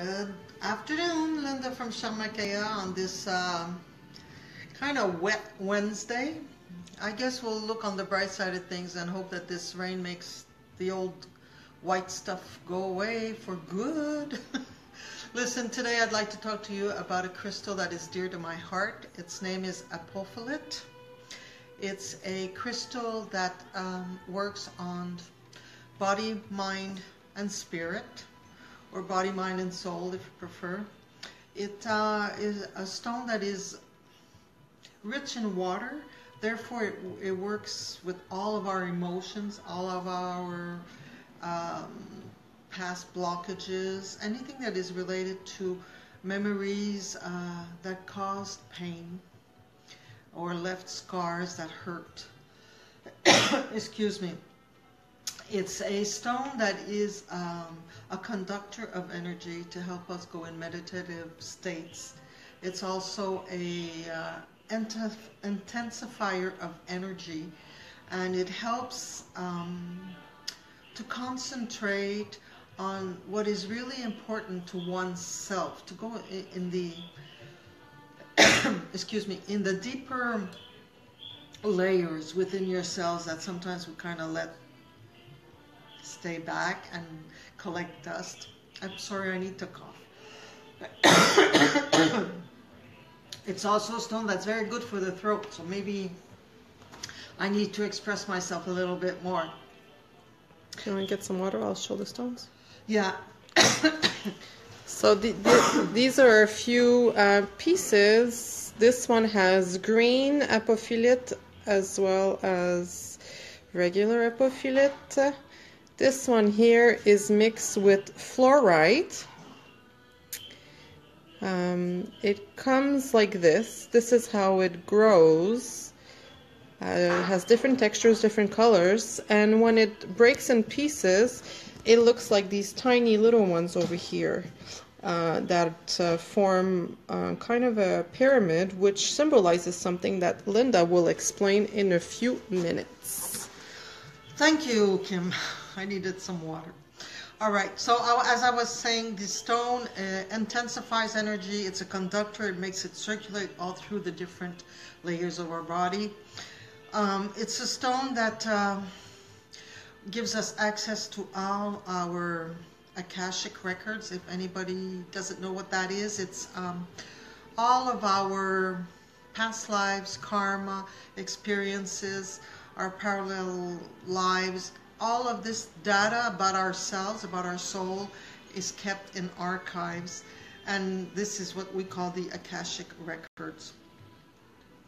Good afternoon, Linda from Shamakaya on this kind of wet Wednesday. I guess we'll look on the bright side of things and hope that this rain makes the old white stuff go away for good. Listen, today I'd like to talk to you about a crystal that is dear to my heart. Its name is apophyllite. It's a crystal that works on body, mind, and spirit, or body, mind, and soul if you prefer. It is a stone that is rich in water, therefore it works with all of our emotions, all of our past blockages, anything that is related to memories that caused pain or left scars that hurt. Excuse me. It's a stone that is a conductor of energy to help us go in meditative states. It's also a intensifier of energy, and it helps to concentrate on what is really important to oneself, to go in the excuse me, in the deeper layers within yourselves that sometimes we kind of let stay back and collect dust. I'm sorry, I need to cough. It's also a stone that's very good for the throat, so maybe I need to express myself a little bit more. Can I get some water? I'll show the stones. Yeah. So these are a few pieces. This one has green apophyllite as well as regular apophyllite. This one here is mixed with fluorite. It comes like this. This is how it grows. It has different textures, different colors, and when it breaks in pieces, it looks like these tiny little ones over here that form kind of a pyramid, which symbolizes something that Linda will explain in a few minutes. Thank you, Kim. I needed some water. All right, so as I was saying, the stone intensifies energy. It's a conductor. It makes it circulate all through the different layers of our body. It's a stone that gives us access to all our Akashic records. If anybody doesn't know what that is, it's all of our past lives, karma, experiences, our parallel lives. All of this data about ourselves, about our soul, is kept in archives, and this is what we call the Akashic records.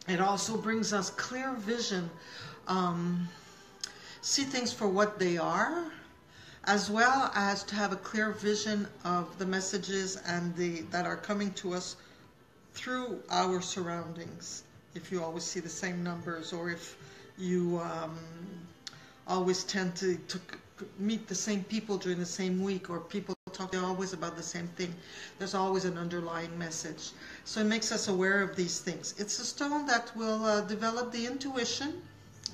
It also brings us clear vision, see things for what they are, as well as to have a clear vision of the messages and that are coming to us through our surroundings. If you always see the same numbers, or if you always tend to meet the same people during the same week, or people talk always about the same thing, there's always an underlying message. So it makes us aware of these things. It's a stone that will develop the intuition,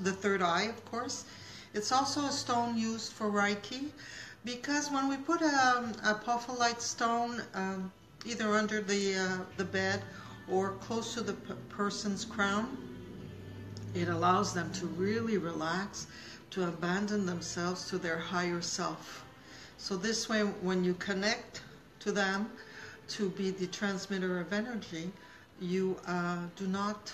the third eye, of course. It's also a stone used for Reiki, because when we put a apophyllite stone either under the bed or close to the person's crown, it allows them to really relax, to abandon themselves to their higher self. So this way, when you connect to them to be the transmitter of energy, you do not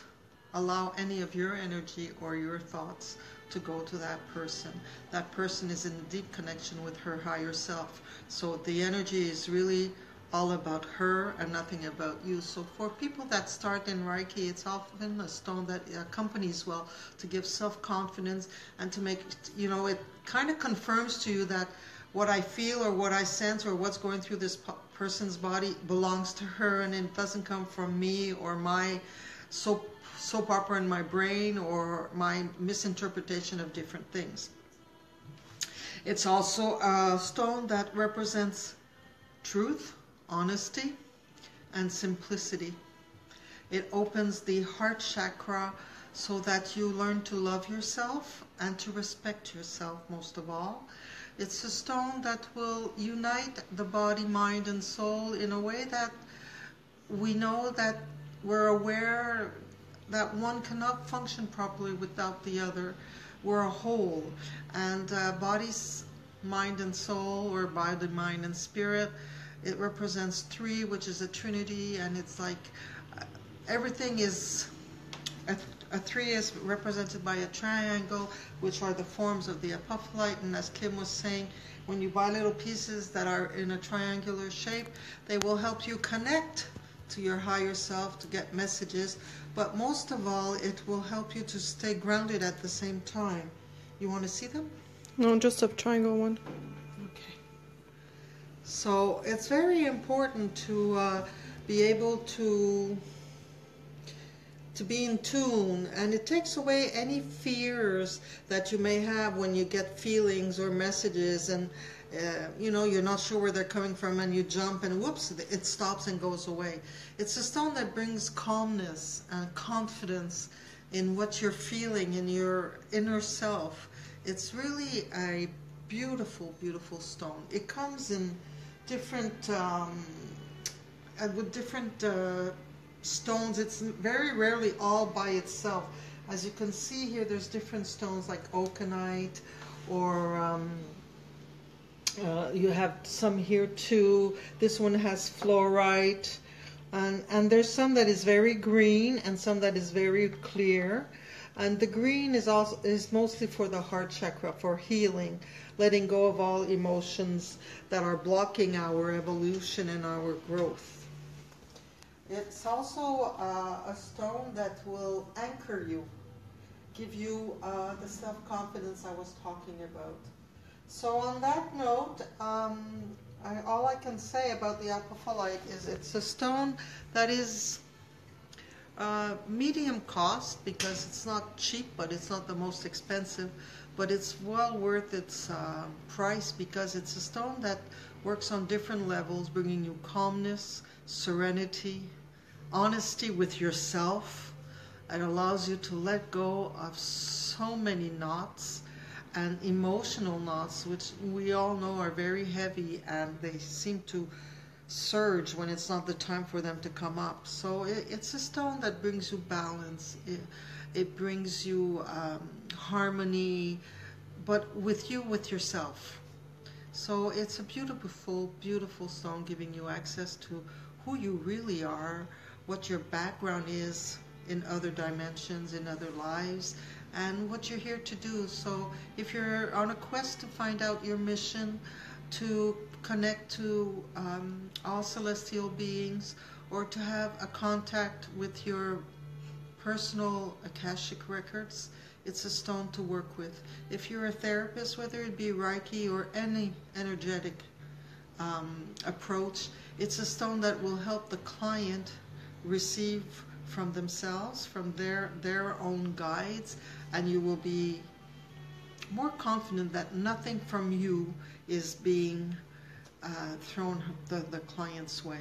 allow any of your energy or your thoughts to go to that person. That person is in deep connection with her higher self. So the energy is really all about her and nothing about you. So for people that start in Reiki, it's often a stone that accompanies well to give self-confidence and to make, you know, it kind of confirms to you that what I feel or what I sense or what's going through this person's body belongs to her, and it doesn't come from me or my soap opera in my brain or my misinterpretation of different things. It's also a stone that represents truth, honesty, and simplicity. It opens the heart chakra so that you learn to love yourself and to respect yourself most of all. It's a stone that will unite the body, mind, and soul in a way that we know that we're aware that one cannot function properly without the other. We're a whole, and bodies, mind, and soul, or body, mind, and spirit, it represents three, which is a trinity, and it's like everything is a three is represented by a triangle, which are the forms of the apophyllite. And as Kim was saying, when you buy little pieces that are in a triangular shape, they will help you connect to your higher self, to get messages. But most of all, it will help you to stay grounded at the same time. You want to see them? No, just a triangle one. Okay. So it's very important to be able to be in tune, and it takes away any fears that you may have when you get feelings or messages, and you're not sure where they're coming from, and you jump and whoops, it stops and goes away. It's a stone that brings calmness and confidence in what you're feeling in your inner self. It's really a beautiful, beautiful stone. It comes in different with different stones. It's very rarely all by itself. As you can see here, there's different stones like oakenite, or you have some here too. This one has fluorite, and there's some that is very green and some that is very clear. And the green is mostly for the heart chakra, for healing, letting go of all emotions that are blocking our evolution and our growth. It's also a stone that will anchor you, give you the self-confidence I was talking about. So on that note, all I can say about the apophyllite is it's a stone that is medium cost, because it's not cheap, but it's not the most expensive, but it's well worth its price, because it's a stone that works on different levels, bringing you calmness, serenity, honesty with yourself. It allows you to let go of so many knots and emotional knots, which we all know are very heavy, and they seem to surge when it's not the time for them to come up. So it's a stone that brings you balance. It brings you harmony, but with yourself. So it's a beautiful, beautiful stone, giving you access to who you really are, what your background is in other dimensions, in other lives, and what you're here to do. So if you're on a quest to find out your mission, to connect to all celestial beings, or to have a contact with your personal Akashic records, it's a stone to work with. If you're a therapist, whether it be Reiki or any energetic approach, it's a stone that will help the client receive from themselves, from their own guides, and you will be more confident that nothing from you is being thrown the client's way.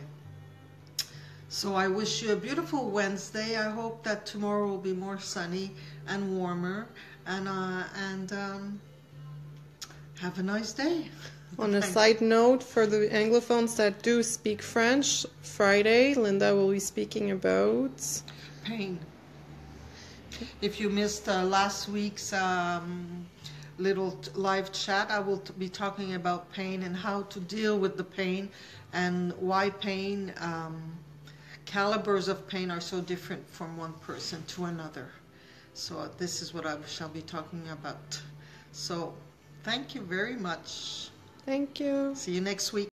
So I wish you a beautiful Wednesday. I hope that tomorrow will be more sunny and warmer, and have a nice day. On a side note, for the Anglophones that do speak French, Friday, Linda will be speaking about pain. If you missed last week's little live chat, I will be talking about pain and how to deal with the pain, and why pain, calibers of pain are so different from one person to another. So this is what I shall be talking about. So thank you very much. Thank you. See you next week.